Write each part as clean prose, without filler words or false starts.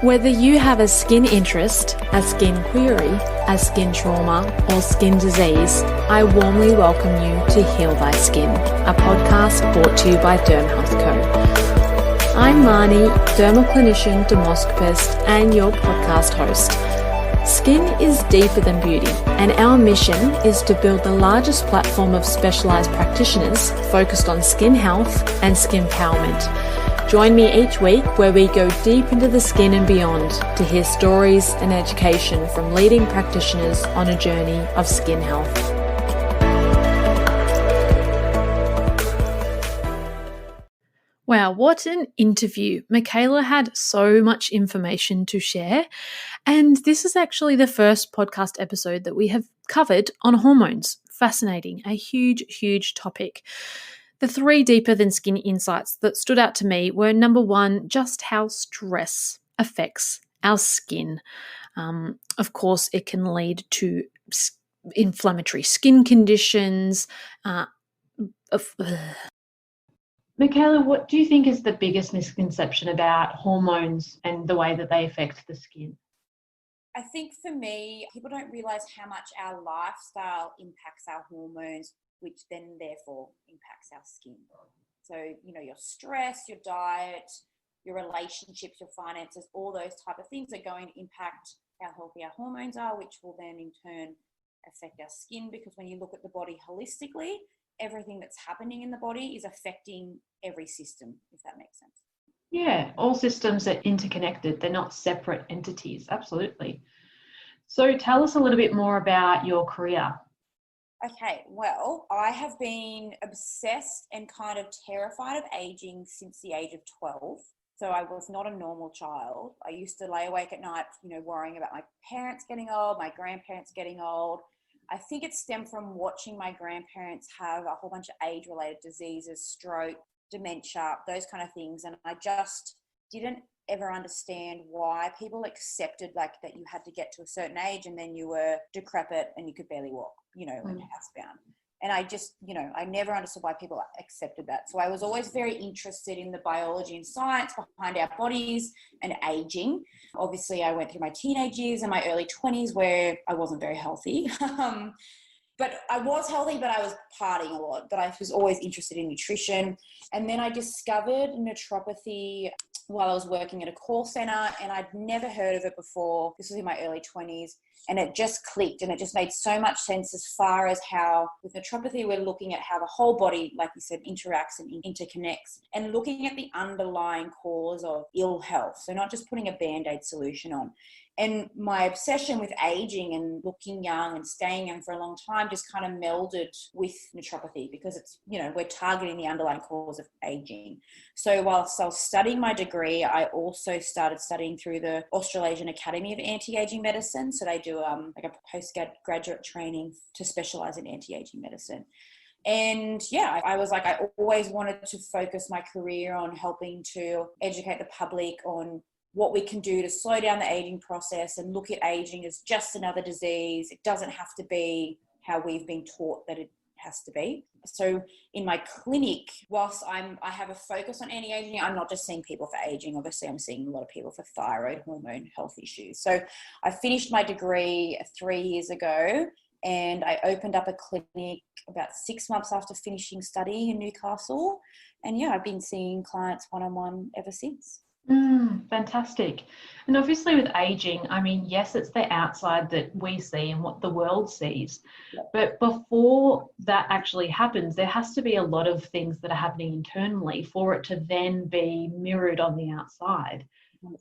Whether you have a skin interest, a skin query, a skin trauma, or skin disease, I warmly welcome you to Heal Thy Skin, a podcast brought to you by Derm Health Co. I'm Marni, dermal clinician, dermoscopist, and your podcast host. Skin is deeper than beauty, and our mission is to build the largest platform of specialised practitioners focused on skin health and skin empowerment. Join me each week where we go deep into the skin and beyond to hear stories and education from leading practitioners on a journey of skin health. Wow, what an interview. Michaela had so much information to share, and this is actually the first podcast episode that we have covered on hormones. Fascinating, a huge, huge topic. The three deeper than skin insights that stood out to me were, number one, just how stress affects our skin. Of course, it can lead to inflammatory skin conditions. Michaela, what do you think is the biggest misconception about hormones and the way that they affect the skin? I think for me, people don't realise how much our lifestyle impacts our hormones, which then therefore impacts our skin. So, your stress, your diet, your relationships, your finances, all those type of things are going to impact how healthy our hormones are, which will then in turn affect our skin, because when you look at the body holistically, everything that's happening in the body is affecting every system, if that makes sense. Yeah, all systems are interconnected. They're not separate entities. Absolutely. So tell us a little bit more about your career. Okay, well, I have been obsessed and kind of terrified of aging since the age of 12. So I was not a normal child. I used to lay awake at night, worrying about my parents getting old, my grandparents getting old. I think it stemmed from watching my grandparents have a whole bunch of age-related diseases, stroke, dementia, those kind of things. And I just didn't ever understand why people accepted that you had to get to a certain age and then you were decrepit and you could barely walk, and housebound. And I just, I never understood why people accepted that. So I was always very interested in the biology and science behind our bodies and aging. Obviously, I went through my teenage years and my early 20s where I wasn't very healthy. But I was healthy, but I was partying a lot. But I was always interested in nutrition. And then I discovered naturopathy while I was working at a call center, and I'd never heard of it before. This was in my early 20s, and it just clicked, and it just made so much sense as far as how with naturopathy, we're looking at how the whole body, like you said, interacts and interconnects, and looking at the underlying cause of ill health. So not just putting a Band-Aid solution on. And my obsession with aging and looking young and staying young for a long time just kind of melded with naturopathy, because it's, we're targeting the underlying cause of aging. So whilst I was studying my degree, I also started studying through the Australasian Academy of Anti-Aging Medicine. So they do a postgraduate training to specialize in anti-aging medicine. And I was like, I always wanted to focus my career on helping to educate the public on what we can do to slow down the aging process and look at aging as just another disease. It doesn't have to be how we've been taught that it has to be. So in my clinic, whilst I have a focus on anti-aging, I'm not just seeing people for aging. Obviously, I'm seeing a lot of people for thyroid hormone health issues. So I finished my degree 3 years ago, and I opened up a clinic about 6 months after finishing studying in Newcastle. And I've been seeing clients one-on-one ever since. Fantastic. And obviously with aging, yes, it's the outside that we see and what the world sees. Yep. But before that actually happens, there has to be a lot of things that are happening internally for it to then be mirrored on the outside. 100%.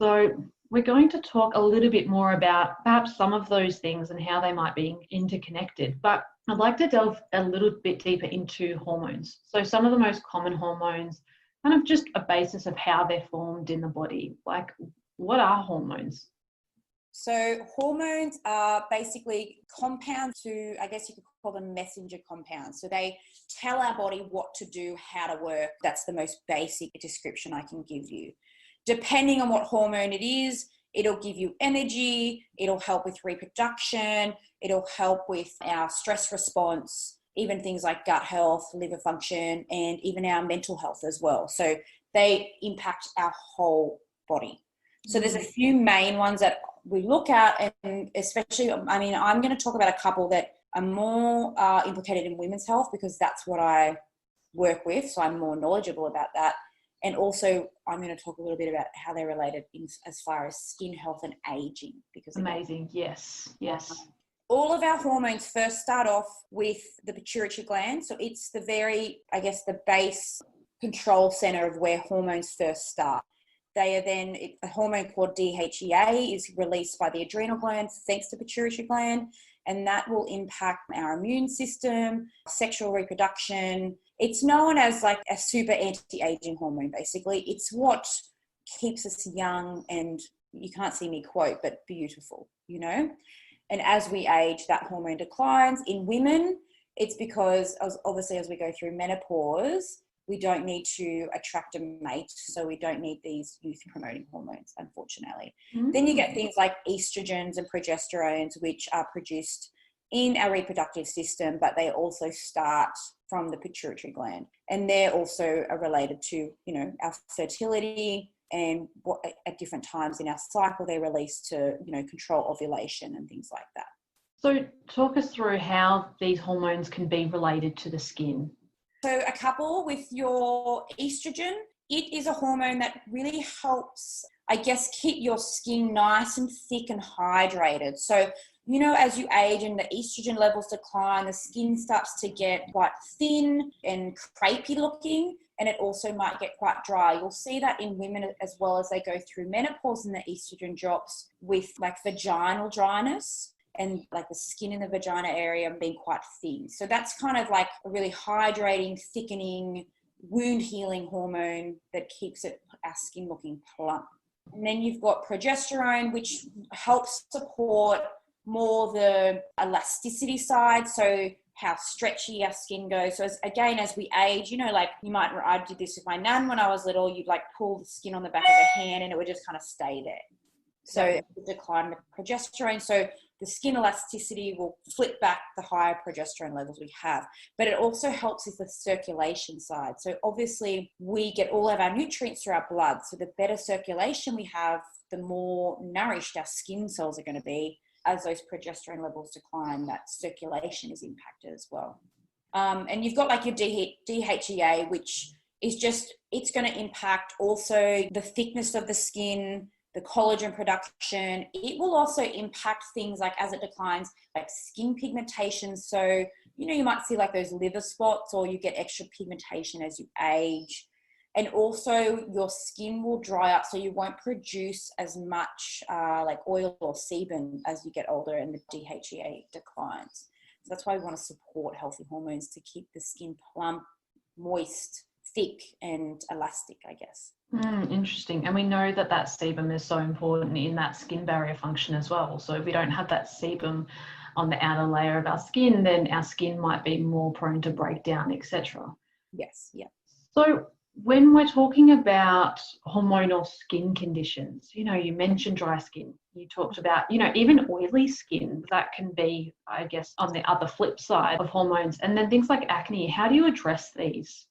So we're going to talk a little bit more about perhaps some of those things and how they might be interconnected. But I'd like to delve a little bit deeper into hormones. So some of the most common hormones, kind of just a basis of how they're formed in the body. Like, what are hormones? So hormones are basically compounds to, I guess you could call them messenger compounds. So they tell our body what to do, how to work. That's the most basic description I can give you. Depending on what hormone it is, it'll give you energy, it'll help with reproduction, it'll help with our stress response, even things like gut health, liver function, and even our mental health as well. So they impact our whole body. So there's a few main ones that we look at, and especially, I mean, I'm going to talk about a couple that are more implicated in women's health because that's what I work with. So I'm more knowledgeable about that. And also I'm going to talk a little bit about how they're related as far as skin health and aging. Because amazing. Yes. All of our hormones first start off with the pituitary gland. So it's the very, I guess, the base control center of where hormones first start. They are then, a hormone called DHEA is released by the adrenal gland thanks to pituitary gland, and that will impact our immune system, sexual reproduction. It's known as like a super anti-aging hormone, basically. It's what keeps us young and, you can't see me quote, but beautiful, you know? And as we age, that hormone declines. In women, it's because obviously as we go through menopause, we don't need to attract a mate, so we don't need these youth-promoting hormones, unfortunately. Then you get things like estrogens and progesterones, which are produced in our reproductive system, but they also start from the pituitary gland. And they're also related to, you know, our fertility and what at different times in our cycle they're released to, you know, control ovulation and things like that. So talk us through how these hormones can be related to the skin. So a couple with your estrogen, it is a hormone that really helps, I guess, keep your skin nice and thick and hydrated. So, you know, as you age and the estrogen levels decline, the skin starts to get quite thin and crepey looking, and it also might get quite dry. You'll see that in women as well as they go through menopause and the estrogen drops with like vaginal dryness and like the skin in the vagina area being quite thin. So that's kind of like a really hydrating, thickening, wound healing hormone that keeps our skin looking plump. And then you've got progesterone, which helps support more the elasticity side. So how stretchy our skin goes. So as we age, you know, like I did this with my nan when I was little, you'd like pull the skin on the back of the hand and it would just kind of stay there. So the decline of progesterone. So the skin elasticity will flip back the higher progesterone levels we have. But it also helps with the circulation side. So obviously we get all of our nutrients through our blood. So the better circulation we have, the more nourished our skin cells are going to be. As those progesterone levels decline, that circulation is impacted as well. And you've got like your DHEA, which is just, it's going to impact also the thickness of the skin, the collagen production. It will also impact things like, as it declines, like skin pigmentation. So, you know, you might see like those liver spots, or you get extra pigmentation as you age. And also your skin will dry up, so you won't produce as much like oil or sebum as you get older and the DHEA declines. So that's why we want to support healthy hormones to keep the skin plump, moist, thick and elastic, I guess. Interesting. And we know that sebum is so important in that skin barrier function as well. So if we don't have that sebum on the outer layer of our skin, then our skin might be more prone to breakdown, etc. Yes, yeah. So when we're talking about hormonal skin conditions, you know, you mentioned dry skin. You talked about, you know, even oily skin, that can be, I guess, on the other flip side of hormones. And then things like acne, how do you address these?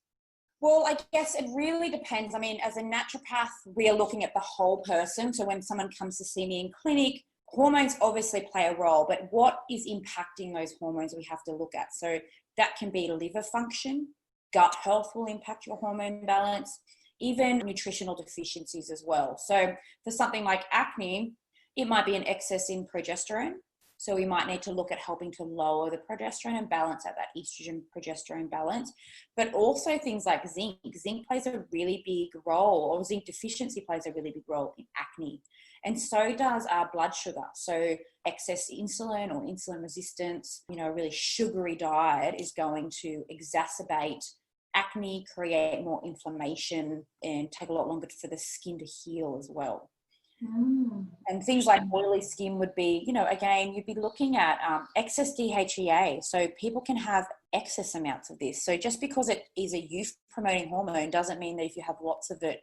Well, I guess it really depends. I mean, as a naturopath, we are looking at the whole person. So when someone comes to see me in clinic, hormones obviously play a role, but what is impacting those hormones we have to look at? So that can be liver function, gut health will impact your hormone balance, even nutritional deficiencies as well. So for something like acne, it might be an excess in progesterone. So we might need to look at helping to lower the progesterone and balance out that estrogen progesterone balance. But also things like zinc. Zinc plays a really big role, or zinc deficiency plays a really big role in acne. And so does our blood sugar. So excess insulin or insulin resistance, you know, a really sugary diet is going to exacerbate acne, create more inflammation, and take a lot longer for the skin to heal as well. And things like oily skin would be, you know, again, you'd be looking at excess DHEA. So people can have excess amounts of this. So just because it is a youth promoting hormone doesn't mean that if you have lots of it,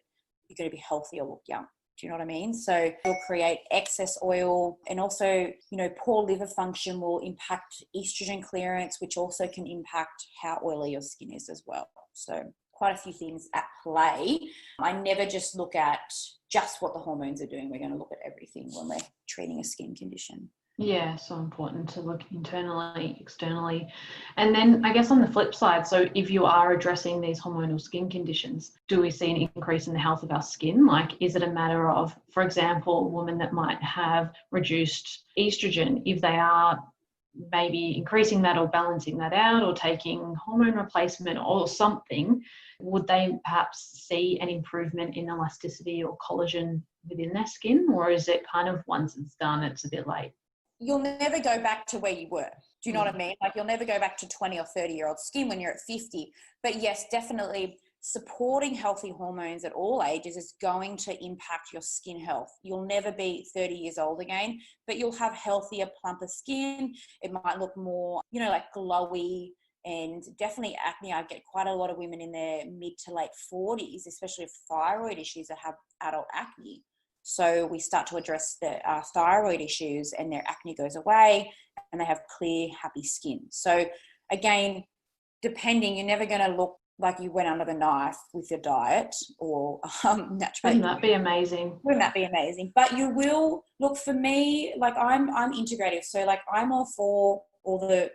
you're going to be healthy or look young. Do you know what I mean? So it'll create excess oil, and also, you know, poor liver function will impact estrogen clearance, which also can impact how oily your skin is as well. So quite a few things at play. I never just look at just what the hormones are doing. We're going to look at everything when we're treating a skin condition. Yeah, so important to look internally, externally. And then I guess on the flip side, so if you are addressing these hormonal skin conditions, do we see an increase in the health of our skin? Like, is it a matter of, for example, a woman that might have reduced estrogen, if they are maybe increasing that or balancing that out or taking hormone replacement or something, would they perhaps see an improvement in elasticity or collagen within their skin? Or is it kind of once it's done, it's a bit late? You'll never go back to where you were. Do you know what I mean? Like, you'll never go back to 20 or 30-year-old skin when you're at 50. But yes, definitely supporting healthy hormones at all ages is going to impact your skin health. You'll never be 30 years old again, but you'll have healthier, plumper skin. It might look more, like glowy, and definitely acne. I get quite a lot of women in their mid to late 40s, especially with thyroid issues, that have adult acne. So we start to address the thyroid issues and their acne goes away and they have clear, happy skin. So again, depending, you're never going to look like you went under the knife with your diet or naturally. Wouldn't that be amazing? Wouldn't that be amazing? But you will look, for me, like I'm integrative. So like I'm all for all the,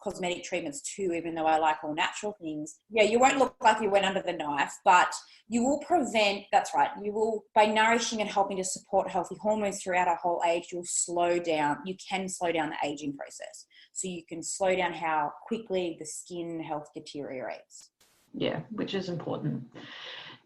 cosmetic treatments too, even though I like all natural things. Yeah, you won't look like you went under the knife, but you will prevent, that's right, you will, by nourishing and helping to support healthy hormones throughout our whole age, you can slow down the aging process. So you can slow down how quickly the skin health deteriorates. Yeah, which is important.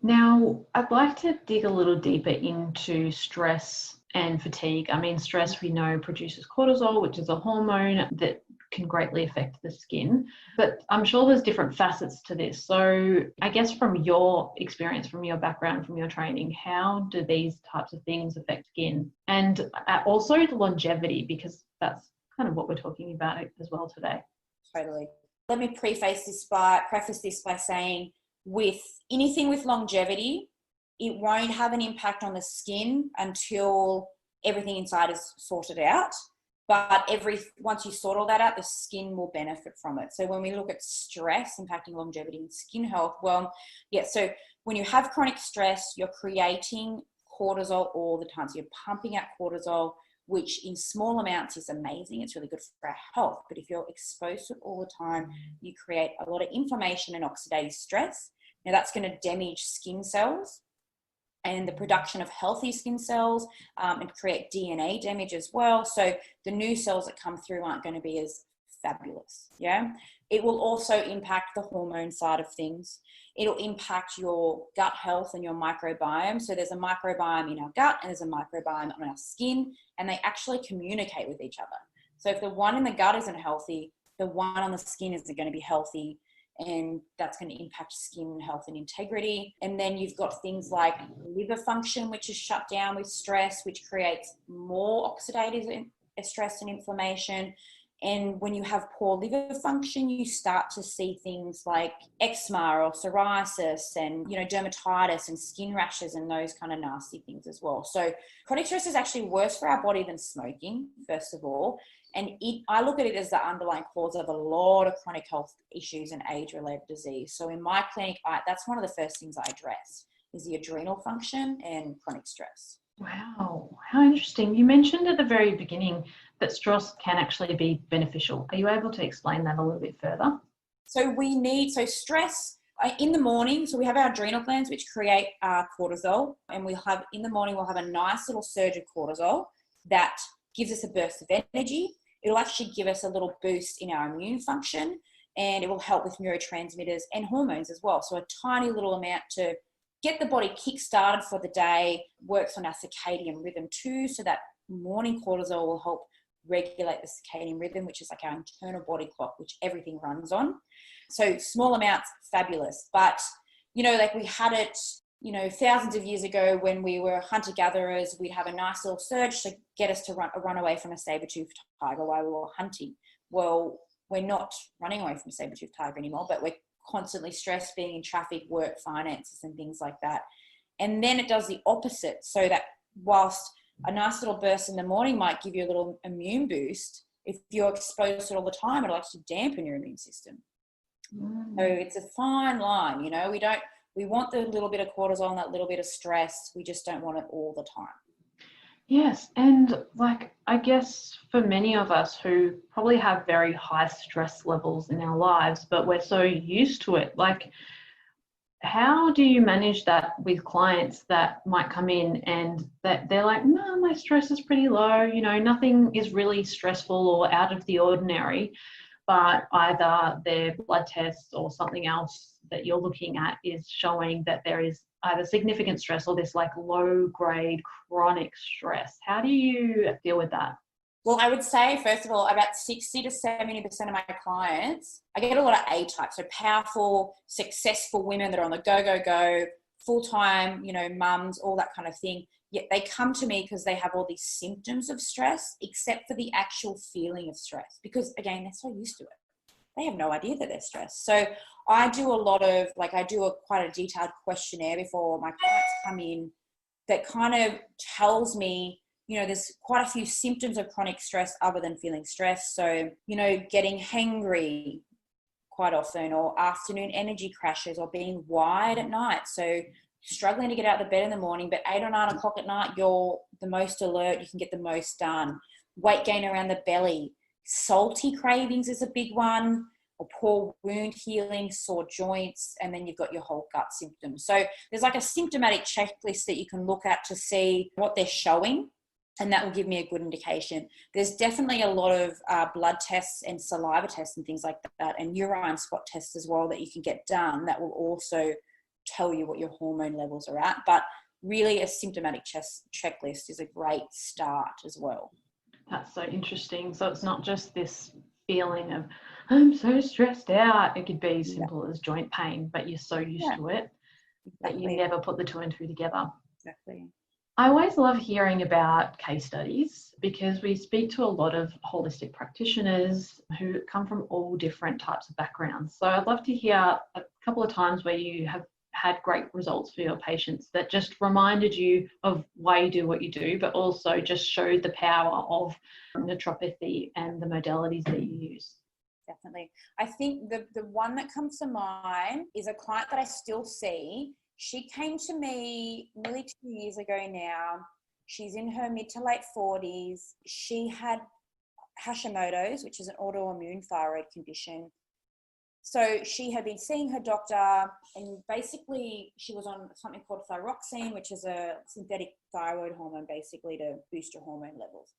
Now, I'd like to dig a little deeper into stress and fatigue. I mean, stress, we know, produces cortisol, which is a hormone that can greatly affect the skin. But I'm sure there's different facets to this. So I guess from your experience, from your background, from your training, how do these types of things affect skin? And also the longevity, because that's kind of what we're talking about as well today. Totally. Let me preface this by saying, with anything with longevity, it won't have an impact on the skin until everything inside is sorted out. But once you sort all that out, the skin will benefit from it. So when we look at stress impacting longevity and skin health, so when you have chronic stress, you're creating cortisol all the time. So you're pumping out cortisol, which in small amounts is amazing. It's really good for our health. But if you're exposed to it all the time, you create a lot of inflammation and oxidative stress. Now that's going to damage skin cells and the production of healthy skin cells, and create DNA damage as well. So the new cells that come through aren't going to be as fabulous. Yeah. It will also impact the hormone side of things. It'll impact your gut health and your microbiome. So there's a microbiome in our gut and there's a microbiome on our skin, and they actually communicate with each other. So if the one in the gut isn't healthy, the one on the skin isn't going to be healthy, and that's going to impact skin health and integrity. And then you've got things like liver function, which is shut down with stress, which creates more oxidative stress and inflammation. And when you have poor liver function, you start to see things like eczema or psoriasis and, dermatitis and skin rashes and those kind of nasty things as well. So chronic stress is actually worse for our body than smoking, first of all. And I look at it as the underlying cause of a lot of chronic health issues and age-related disease. So in my clinic, that's one of the first things I address is the adrenal function and chronic stress. Wow, how interesting. You mentioned at the very beginning that stress can actually be beneficial. Are you able to explain that a little bit further? So stress in the morning, so we have our adrenal glands which create cortisol, and in the morning we'll have a nice little surge of cortisol that gives us a burst of energy. It'll actually give us a little boost in our immune function, and it will help with neurotransmitters and hormones as well. So a tiny little amount to get the body kick-started for the day, works on our circadian rhythm too, so that morning cortisol will help regulate the circadian rhythm, which is like our internal body clock, which everything runs on. So small amounts, fabulous. But, like we had it, thousands of years ago when we were hunter-gatherers, we'd have a nice little surge to get us to run away from a saber-toothed tiger while we were hunting. Well, we're not running away from a saber-toothed tiger anymore, but we're constantly stressed, being in traffic, work, finances, and things like that. And then it does the opposite, so that whilst a nice little burst in the morning might give you a little immune boost, if you're exposed to it all the time, it'll actually dampen your immune system. So it's a fine line, you know, we want the little bit of cortisol and that little bit of stress. We just don't want it all the time. Yes, and like I guess for many of us who probably have very high stress levels in our lives, but we're so used to it, like how do you manage that with clients that might come in and that they're like, no, my stress is pretty low, you know, nothing is really stressful or out of the ordinary, but either their blood tests or something else that you're looking at is showing that there is either significant stress or this like low grade chronic stress. How do you deal with that? Well, I would say, first of all, about 60 to 70% of my clients, I get a lot of A type, so powerful, successful women that are on the go, full-time, you know, mums, all that kind of thing. Yet they come to me because they have all these symptoms of stress, except for the actual feeling of stress. Because, again, they're so used to it. They have no idea that they're stressed. So I do a lot of, like, I do quite a detailed questionnaire before my clients come in that kind of tells me, you know, there's quite a few symptoms of chronic stress other than feeling stressed. So, you know, getting hangry quite often, or afternoon energy crashes, or being wired at night. So struggling to get out of the bed in the morning, but 8 or 9 o'clock at night, you're the most alert, you can get the most done. Weight gain around the belly. Salty cravings is a big one, or poor wound healing, sore joints, and then you've got your whole gut symptoms. So there's like a symptomatic checklist that you can look at to see what they're showing, and that will give me a good indication. There's definitely a lot of blood tests and saliva tests and things like that, and urine spot tests as well that you can get done that will also tell you what your hormone levels are at. But really a symptomatic checklist is a great start as well. That's so interesting. So it's not just this feeling of, I'm so stressed out. It could be as simple as joint pain, but you're so used to it that you never put the 2 and 2 together. Exactly. I always love hearing about case studies because we speak to a lot of holistic practitioners who come from all different types of backgrounds. So I'd love to hear a couple of times where you have had great results for your patients that just reminded you of why you do what you do, but also just showed the power of naturopathy and the modalities that you use. Definitely. I think the one that comes to mind is a client that I still see. She came to me nearly 2 years ago now. She's in her mid to late 40s. She had Hashimoto's, which is an autoimmune thyroid condition. So she had been seeing her doctor, and basically she was on something called thyroxine, which is a synthetic thyroid hormone, basically to boost your hormone levels.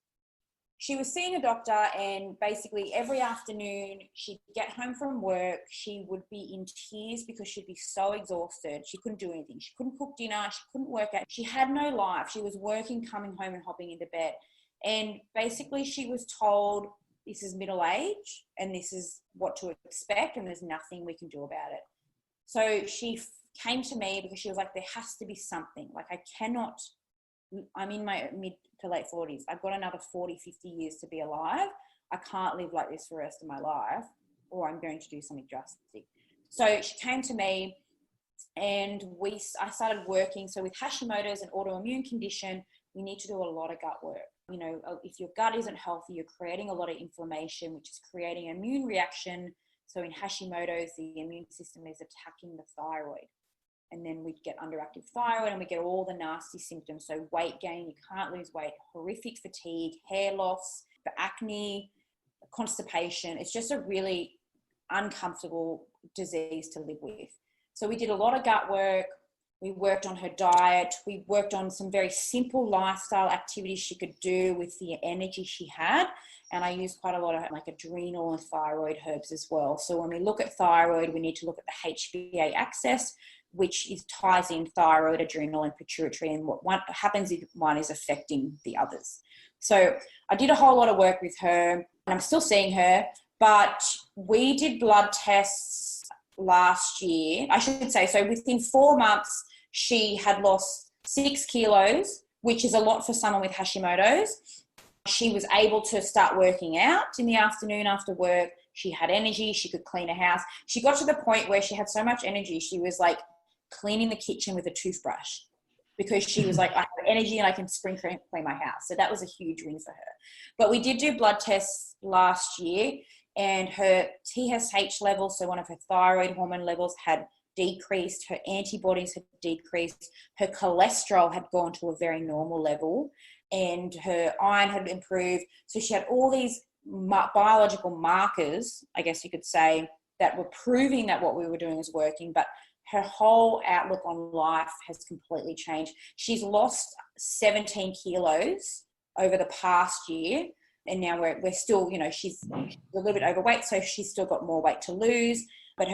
She was seeing a doctor, and basically every afternoon she'd get home from work, she would be in tears because she'd be so exhausted. She couldn't do anything. She couldn't cook dinner. She couldn't work out. She had no life. She was working, coming home and hopping into bed. And basically she was told, this is middle age and this is what to expect and there's nothing we can do about it. So she came to me because she was like, there has to be something. Like, I'm in my mid to late 40s. I've got another 40, 50 years to be alive. I can't live like this for the rest of my life, or I'm going to do something drastic. So she came to me and I started working. So with Hashimoto's, an autoimmune condition, we need to do a lot of gut work. You know, if your gut isn't healthy, you're creating a lot of inflammation, which is creating an immune reaction. So in Hashimoto's, the immune system is attacking the thyroid. And then we get underactive thyroid and we get all the nasty symptoms. So weight gain, you can't lose weight, horrific fatigue, hair loss, the acne, constipation. It's just a really uncomfortable disease to live with. So we did a lot of gut work. We worked on her diet. We worked on some very simple lifestyle activities she could do with the energy she had. And I used quite a lot of like adrenal and thyroid herbs as well. So when we look at thyroid, we need to look at the HPA axis, which ties in thyroid, adrenal, and pituitary, and what happens if one is affecting the others. So I did a whole lot of work with her, and I'm still seeing her, but we did blood tests last year, I should say. So within 4 months, she had lost 6 kilos, which is a lot for someone with Hashimoto's. She was able to start working out in the afternoon after work. She had energy. She could clean a house. She got to the point where she had so much energy, she was like cleaning the kitchen with a toothbrush because she was like, I have energy and I can spring clean my house. So that was a huge win for her. But we did do blood tests last year, and her TSH levels, so one of her thyroid hormone levels, had decreased, her antibodies had decreased, her cholesterol had gone to a very normal level, and her iron had improved. So she had all these biological markers, I guess you could say, that were proving that what we were doing was working, but her whole outlook on life has completely changed. She's lost 17 kilos over the past year, and now we're still, she's a little bit overweight, so she's still got more weight to lose, but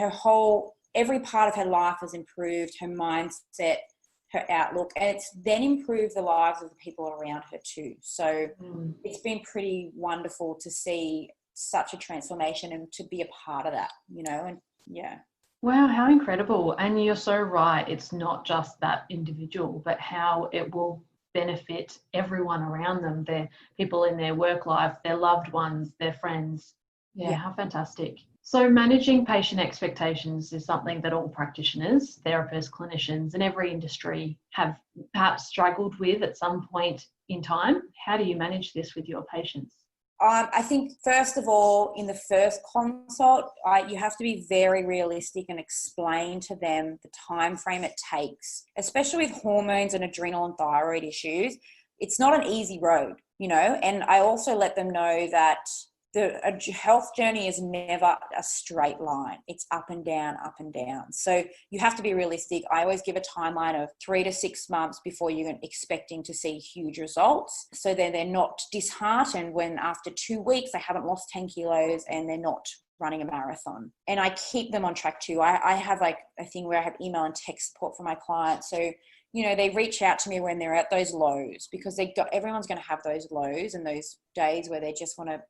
every part of her life has improved, her mindset, her outlook, and it's then improved the lives of the people around her too. So it's been pretty wonderful to see such a transformation and to be a part of that, and yeah. Wow, how incredible. And you're so right. It's not just that individual, but how it will benefit everyone around them, their people in their work life, their loved ones, their friends. Yeah, how fantastic. So managing patient expectations is something that all practitioners, therapists, clinicians, and every industry have perhaps struggled with at some point in time. How do you manage this with your patients? I think, first of all, in the first consult, you have to be very realistic and explain to them the time frame it takes, especially with hormones and adrenal and thyroid issues. It's not an easy road, and I also let them know that a health journey is never a straight line. It's up and down, up and down. So you have to be realistic. I always give a timeline of 3 to 6 months before you're expecting to see huge results. So then they're not disheartened when after 2 weeks they haven't lost 10 kilos and they're not running a marathon. And I keep them on track too. I have like a thing where I have email and text support for my clients. So they reach out to me when they're at those lows, because everyone's going to have those lows and those days where they just want to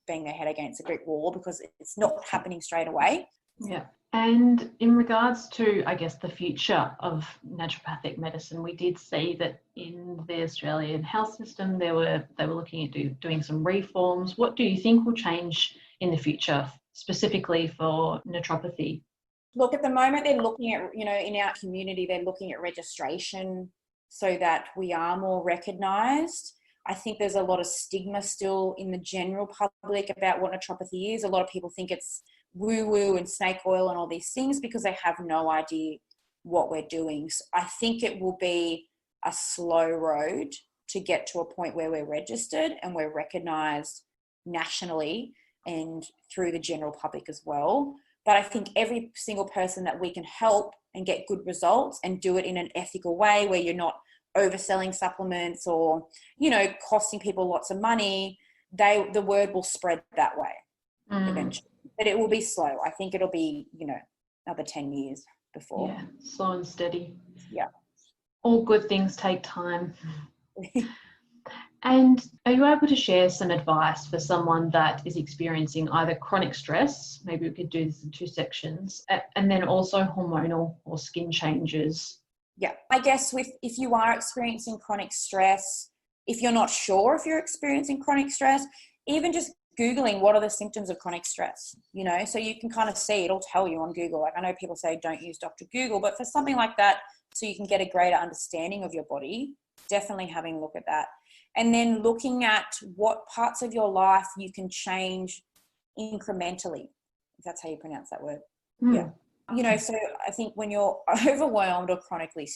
bang their head against a brick wall because it's not happening straight away. Yeah. And in regards to, I guess, the future of naturopathic medicine, we did see that in the Australian health system, they were looking at doing some reforms. What do you think will change in the future, specifically for naturopathy? Look, at the moment, they're looking at, in our community, they're looking at registration so that we are more recognised. I think there's a lot of stigma still in the general public about what naturopathy is. A lot of people think it's woo-woo and snake oil and all these things because they have no idea what we're doing. So I think it will be a slow road to get to a point where we're registered and we're recognised nationally and through the general public as well. But I think every single person that we can help and get good results and do it in an ethical way where you're not overselling supplements or, costing people lots of money, the word will spread that way eventually. But it will be slow. I think it'll be, another 10 years before. Yeah, slow and steady. Yeah. All good things take time. And are you able to share some advice for someone that is experiencing either chronic stress, maybe we could do this in 2 sections, and then also hormonal or skin changes? Yeah, I guess if you are experiencing chronic stress, if you're not sure if you're experiencing chronic stress, even just Googling what are the symptoms of chronic stress, so you can kind of see, it'll tell you on Google. Like I know people say don't use Dr. Google, but for something like that, so you can get a greater understanding of your body, definitely having a look at that. And then looking at what parts of your life you can change incrementally, if that's how you pronounce that word. Yeah. So I think when you're overwhelmed or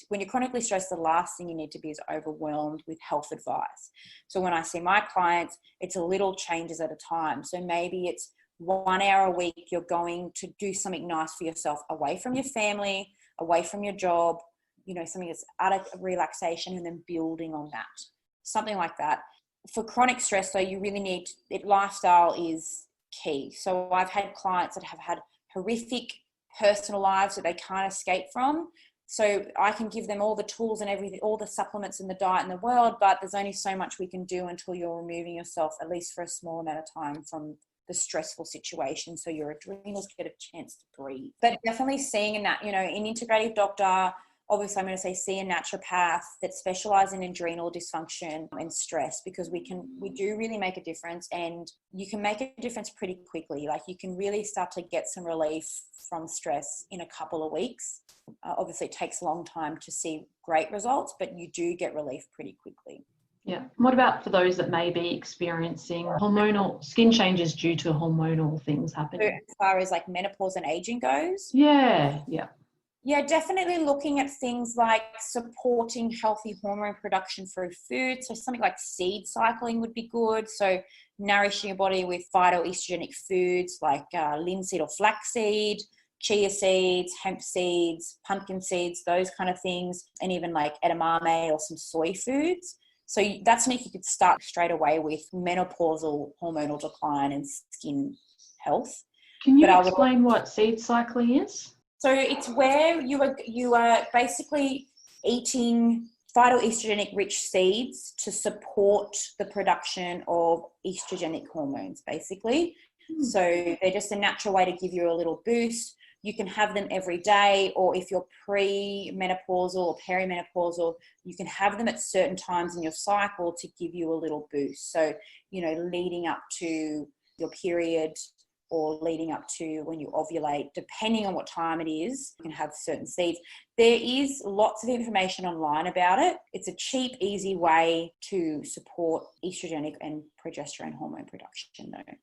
when you're chronically stressed, the last thing you need to be is overwhelmed with health advice. So when I see my clients, it's a little changes at a time. So maybe it's 1 hour a week, you're going to do something nice for yourself away from your family, away from your job, something that's out of relaxation, and then building on that. Something like that. For chronic stress, though, you really need lifestyle is key. So I've had clients that have had horrific personal lives that they can't escape from. So I can give them all the tools and everything, all the supplements and the diet in the world, but there's only so much we can do until you're removing yourself, at least for a small amount of time, from the stressful situation, so your adrenals get a chance to breathe. But definitely seeing an integrative doctor. Obviously, I'm going to say see a naturopath that specialises in adrenal dysfunction and stress, because we do really make a difference, and you can make a difference pretty quickly. Like you can really start to get some relief from stress in a couple of weeks. Obviously, it takes a long time to see great results, but you do get relief pretty quickly. Yeah. What about for those that may be experiencing hormonal skin changes due to hormonal things So happening? as far as like menopause and aging goes, Yeah. yeah, definitely looking at things like supporting healthy hormone production through food. So something like seed cycling would be good. So nourishing your body with phytoestrogenic foods like linseed or flaxseed, chia seeds, hemp seeds, pumpkin seeds, those kind of things, and even like edamame or some soy foods. So that's something you could start straight away with menopausal hormonal decline and skin health. Can you But I would explain what seed cycling is? So it's where you are basically eating phytoestrogenic rich seeds to support the production of estrogenic hormones, basically. So they're just a natural way to give you a little boost. You can have them every day, or if you're pre-menopausal or perimenopausal, you can have them at certain times in your cycle to give you a little boost. So, leading up to your period, or leading up to when you ovulate, depending on what time it is, you can have certain seeds. There is lots of information online about it. It's a cheap, easy way to support estrogenic and progesterone hormone production though.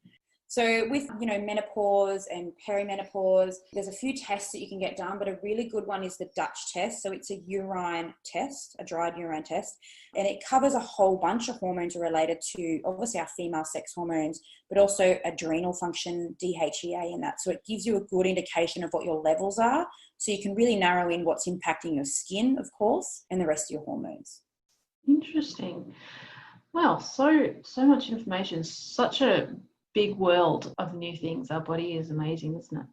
So with, menopause and perimenopause, there's a few tests that you can get done, but a really good one is the Dutch test. So it's a urine test, a dried urine test, and it covers a whole bunch of hormones related to obviously our female sex hormones, but also adrenal function, DHEA and that. So it gives you a good indication of what your levels are. So you can really narrow in what's impacting your skin, of course, and the rest of your hormones. Interesting. Wow, so much information, such a big world of new things. Our body is amazing, isn't it?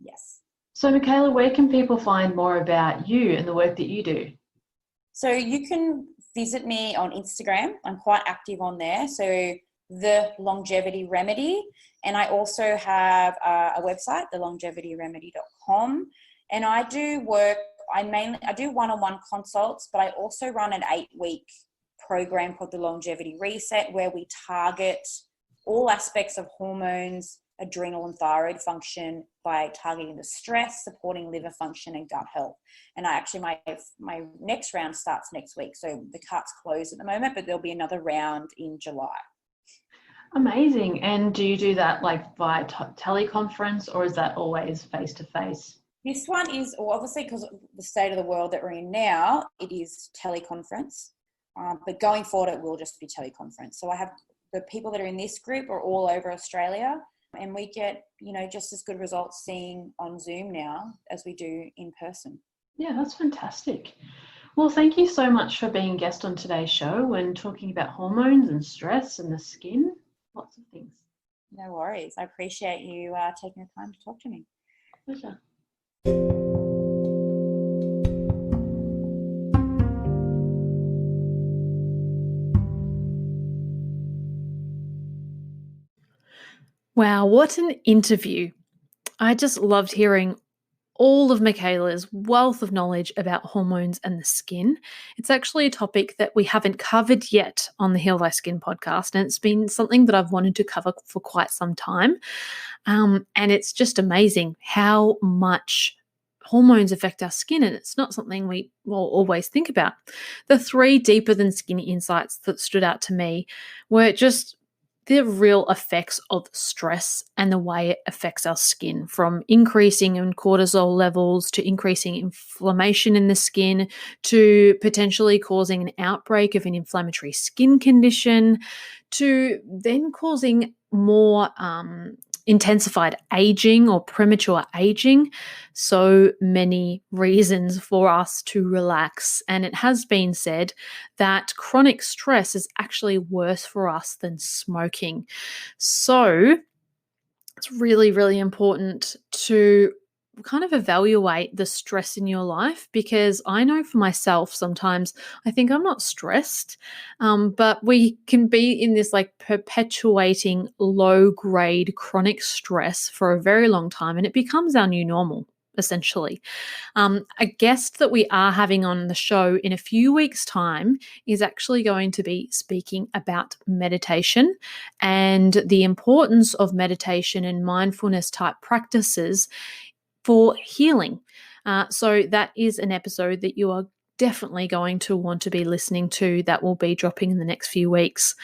Yes. So Michaela, where can people find more about you and the work that you do? So you can visit me on Instagram. I'm quite active on there. So The Longevity Remedy. And I also have a website, thelongevityremedy.com. And I do one-on-one consults, but I also run an 8-week program called the Longevity Reset, where we target all aspects of hormones, adrenal and thyroid function by targeting the stress, supporting liver function and gut health. And my next round starts next week. So the cart's closed at the moment, but there'll be another round in July. Amazing. And do you do that like via teleconference, or is that always face-to-face? This one is obviously, because of the state of the world that we're in now, it is teleconference. But going forward, it will just be teleconference. So I have the people that are in this group are all over Australia, and we get, just as good results seeing on Zoom now as we do in person. Yeah, that's fantastic. Well, thank you so much for being a guest on today's show and talking about hormones and stress and the skin, lots of things. No worries. I appreciate you taking the time to talk to me. Pleasure. Wow, what an interview. I just loved hearing all of Michaela's wealth of knowledge about hormones and the skin. It's actually a topic that we haven't covered yet on the Heal Thy Skin podcast, and it's been something that I've wanted to cover for quite some time. And it's just amazing how much hormones affect our skin, and it's not something we will always think about. The 3 deeper than skin insights that stood out to me were just the real effects of stress and the way it affects our skin, from increasing in cortisol levels to increasing inflammation in the skin to potentially causing an outbreak of an inflammatory skin condition to then causing more intensified aging or premature aging. So many reasons for us to relax. And it has been said that chronic stress is actually worse for us than smoking. So it's really, really important to kind of evaluate the stress in your life, because I know for myself sometimes I think I'm not stressed, but we can be in this like perpetuating low grade chronic stress for a very long time, and it becomes our new normal. Essentially, a guest that we are having on the show in a few weeks' time is actually going to be speaking about meditation and the importance of meditation and mindfulness type practices for healing. So that is an episode that you are definitely going to want to be listening to that will be dropping in the next few weeks.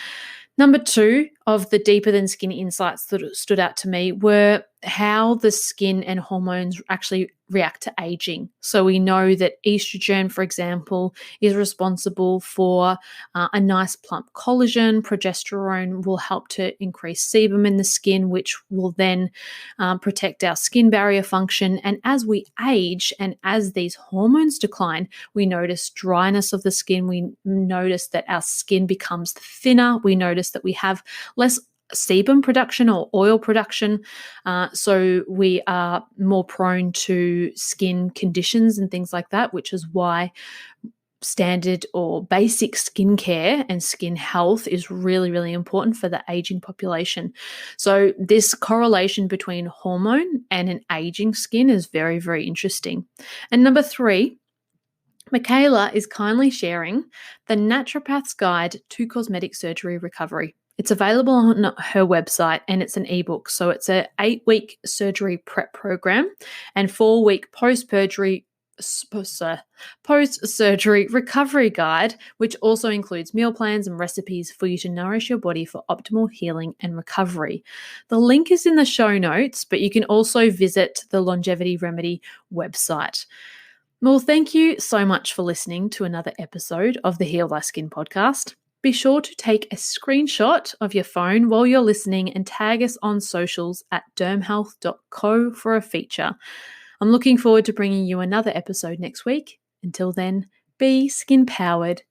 Number 2 of the deeper than skin insights that stood out to me were how the skin and hormones actually react to aging. So we know that estrogen, for example, is responsible for a nice plump collagen. Progesterone will help to increase sebum in the skin, which will then protect our skin barrier function. And as we age and as these hormones decline, we notice dryness of the skin. We notice that our skin becomes thinner. We notice that we have less sebum production or oil production. So we are more prone to skin conditions and things like that, which is why standard or basic skincare and skin health is really, really important for the aging population. So this correlation between hormone and an aging skin is very, very interesting. And number 3, Michaela is kindly sharing the Naturopath's Guide to Cosmetic Surgery Recovery. It's available on her website and it's an ebook. So it's an 8-week surgery prep program and 4-week post-surgery recovery guide, which also includes meal plans and recipes for you to nourish your body for optimal healing and recovery. The link is in the show notes, but you can also visit the Longevity Remedy website. Well, thank you so much for listening to another episode of the Heal Thy Skin podcast. Be sure to take a screenshot of your phone while you're listening and tag us on socials at dermhealth.co for a feature. I'm looking forward to bringing you another episode next week. Until then, be skin powered